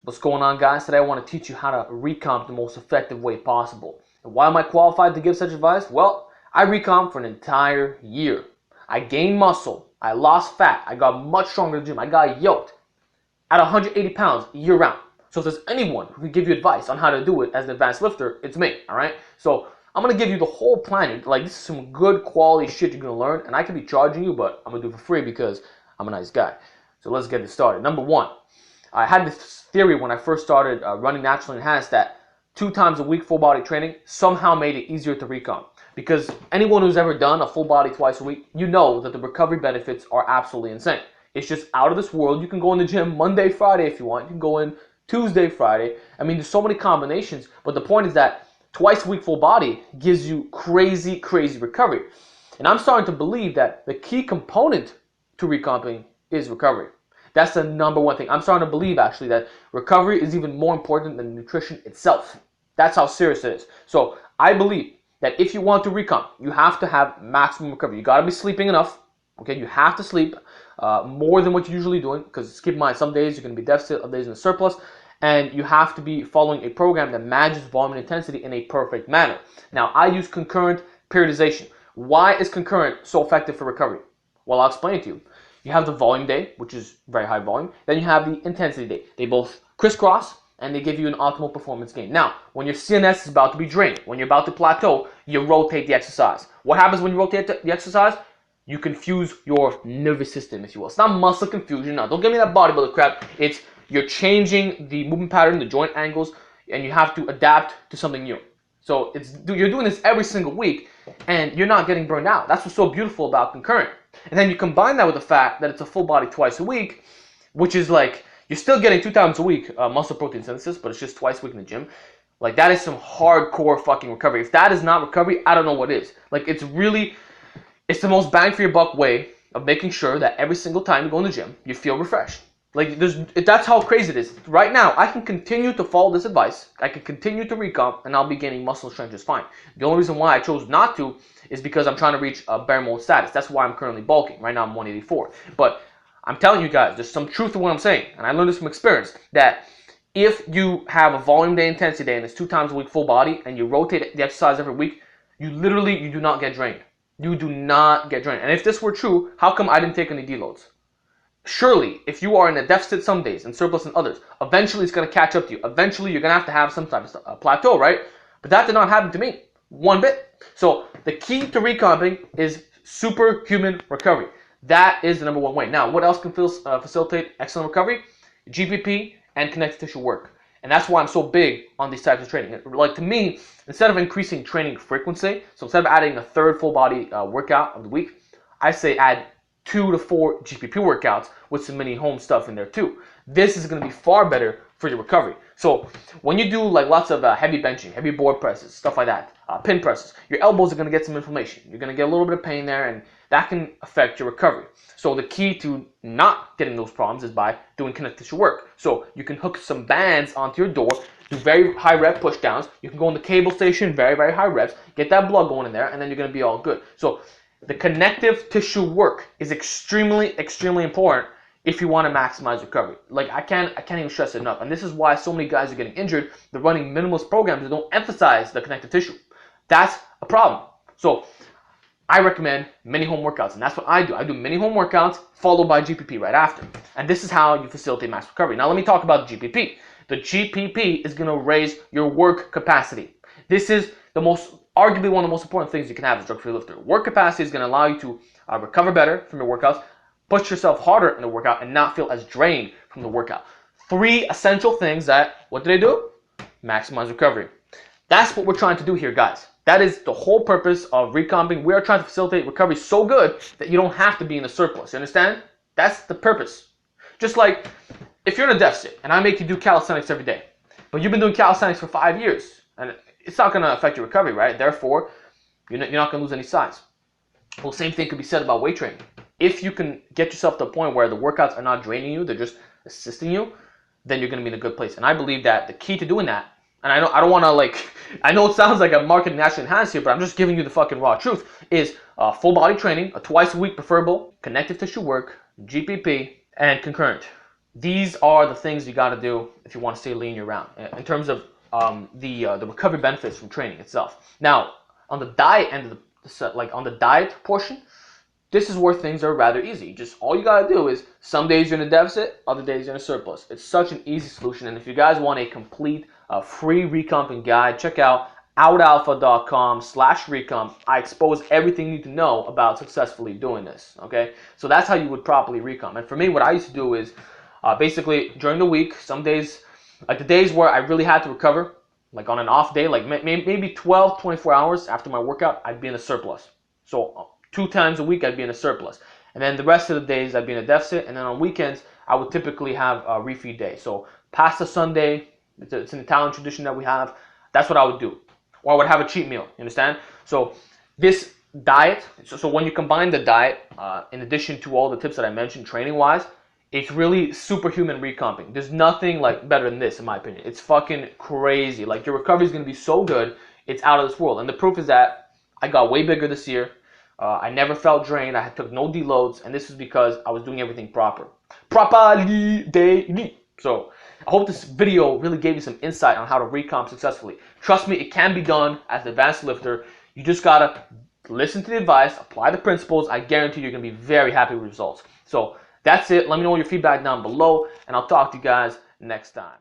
What's going on, guys? Today I want to teach you how to recomp the most effective way possible. And why am I qualified to give such advice? Well, I recomp for an entire year. I gained muscle, I lost fat, I got much stronger in the gym, I got yoked at 180 pounds year round. So if there's anyone who can give you advice on how to do it as an advanced lifter, it's me, alright? So I'm going to give you the whole plan. Like, this is some good quality shit you're going to learn, and I could be charging you, but I'm going to do it for free because I'm a nice guy. So let's get this started. Number one, I had this theory when I first started running Naturally Enhanced that 2 times a week full body training somehow made it easier to recomp. Because anyone who's ever done a full body twice a week, you know that the recovery benefits are absolutely insane. It's just out of this world. You can go in the gym Monday, Friday if you want. You can go in Tuesday, Friday. I mean, there's so many combinations. But the point is that twice a week full body gives you crazy, crazy recovery. And I'm starting to believe that the key component to recomping is recovery. That's the number one thing. I'm starting to believe, actually, that recovery is even more important than nutrition itself. That's how serious it is. So I believe that if you want to recomp, you have to have maximum recovery. You got to be sleeping enough. Okay, you have to sleep more than what you're usually doing, because keep in mind, some days you're going to be deficit, other days in a surplus, and you have to be following a program that manages volume and intensity in a perfect manner. Now, I use concurrent periodization. Why is concurrent so effective for recovery? Well, I'll explain it to you. You have the volume day, which is very high volume. Then you have the intensity day. They both crisscross, and they give you an optimal performance gain. Now, when your CNS is about to be drained, when you're about to plateau, you rotate the exercise. What happens when you rotate the exercise? You confuse your nervous system, if you will. It's not muscle confusion. Now, don't give me that bodybuilder crap. It's you're changing the movement pattern, the joint angles, and you have to adapt to something new. So you're doing this every single week, and you're not getting burned out. That's what's so beautiful about concurrent. And then you combine that with the fact that it's a full body twice a week, which is like, you're still getting 2 times a week muscle protein synthesis, but it's just twice a week in the gym. Like, that is some hardcore fucking recovery. If that is not recovery, I don't know what is. Like, it's the most bang for your buck way of making sure that every single time you go in the gym, you feel refreshed. Like, that's how crazy it is. Right now, I can continue to follow this advice. I can continue to recomp, and I'll be gaining muscle strength just fine. The only reason why I chose not to is because I'm trying to reach a bare mode status. That's why I'm currently bulking. Right now, I'm 184. But I'm telling you guys, there's some truth to what I'm saying, and I learned this from experience, that if you have a volume day, intensity day, and it's 2 times a week full body, and you rotate the exercise every week, you do not get drained. You do not get drained. And if this were true, how come I didn't take any deloads? Surely, if you are in a deficit some days and surplus in others, eventually it's going to catch up to you. Eventually, you're going to have some type of plateau, right? But that did not happen to me one bit. So the key to recomping is superhuman recovery. That is the number one way. Now, what else can facilitate excellent recovery? GPP and connective tissue work. And that's why I'm so big on these types of training. Like, to me, instead of increasing training frequency, so instead of adding a third full body workout of the week, I say add 2 to 4 GPP workouts with some mini home stuff in there too. This is going to be far better for your recovery. So when you do like lots of heavy benching, heavy board presses, stuff like that, pin presses, your elbows are going to get some inflammation. You're going to get a little bit of pain there, and that can affect your recovery. So the key to not getting those problems is by doing connective tissue work. So you can hook some bands onto your door, do very high rep push downs. You can go in the cable station, very, very high reps, get that blood going in there, and then you're going to be all good. So the connective tissue work is extremely, extremely important if you want to maximize recovery. Like, I can't even stress it enough. And this is why so many guys are getting injured. They're running minimalist programs that don't emphasize the connective tissue. That's a problem. So I recommend mini home workouts, and that's what I do. I do mini home workouts followed by GPP right after. And this is how you facilitate max recovery. Now let me talk about the GPP. The GPP is going to raise your work capacity. This is arguably one of the most important things you can have as a drug-free lifter. Work capacity is going to allow you to recover better from your workouts, push yourself harder in the workout, and not feel as drained from the workout. 3 essential things that, what do? Maximize recovery. That's what we're trying to do here, guys. That is the whole purpose of recomping. We are trying to facilitate recovery so good that you don't have to be in a surplus. You understand? That's the purpose. Just like if you're in a deficit and I make you do calisthenics every day, but you've been doing calisthenics for 5 years, and it's not going to affect your recovery, right? Therefore, you're not going to lose any size. Well, same thing could be said about weight training. If you can get yourself to a point where the workouts are not draining you, they're just assisting you, then you're going to be in a good place. And I believe that the key to doing that, and I don't want to I know it sounds like I'm marketing Naturally Enhanced here, but I'm just giving you the fucking raw truth, is full body training, a twice a week preferable, connective tissue work, GPP, and concurrent. these are the things you got to do if you want to stay lean year round in terms of the recovery benefits from training itself. Now, on the diet end of like on the diet portion, this is where things are rather easy. Just all you gotta do is some days you're in a deficit, other days you're in a surplus. It's such an easy solution. And if you guys want a complete free recomping guide, check out outalpha.com/recomp. I expose everything you need to know about successfully doing this. Okay, so that's how you would properly recomp. And for me, what I used to do is basically during the week, some days, like the days where I really had to recover, like on an off day, like maybe 12, 24 hours after my workout, I'd be in a surplus. So 2 times a week I'd be in a surplus. And then the rest of the days I'd be in a deficit. And then on weekends, I would typically have a refeed day. So pasta Sunday, it's an Italian tradition that we have. That's what I would do. Or I would have a cheat meal, you understand? So this diet, so when you combine the diet, in addition to all the tips that I mentioned training-wise, it's really superhuman recomping. There's nothing like better than this, in my opinion. It's fucking crazy. Like your recovery is going to be so good, it's out of this world. And the proof is that I got way bigger this year. I never felt drained. I took no deloads, and this is because I was doing everything properly daily. So I hope this video really gave you some insight on how to recomp successfully. Trust me, it can be done as an advanced lifter. You just gotta listen to the advice, apply the principles. I guarantee you're gonna be very happy with results. So that's it. Let me know your feedback down below, and I'll talk to you guys next time.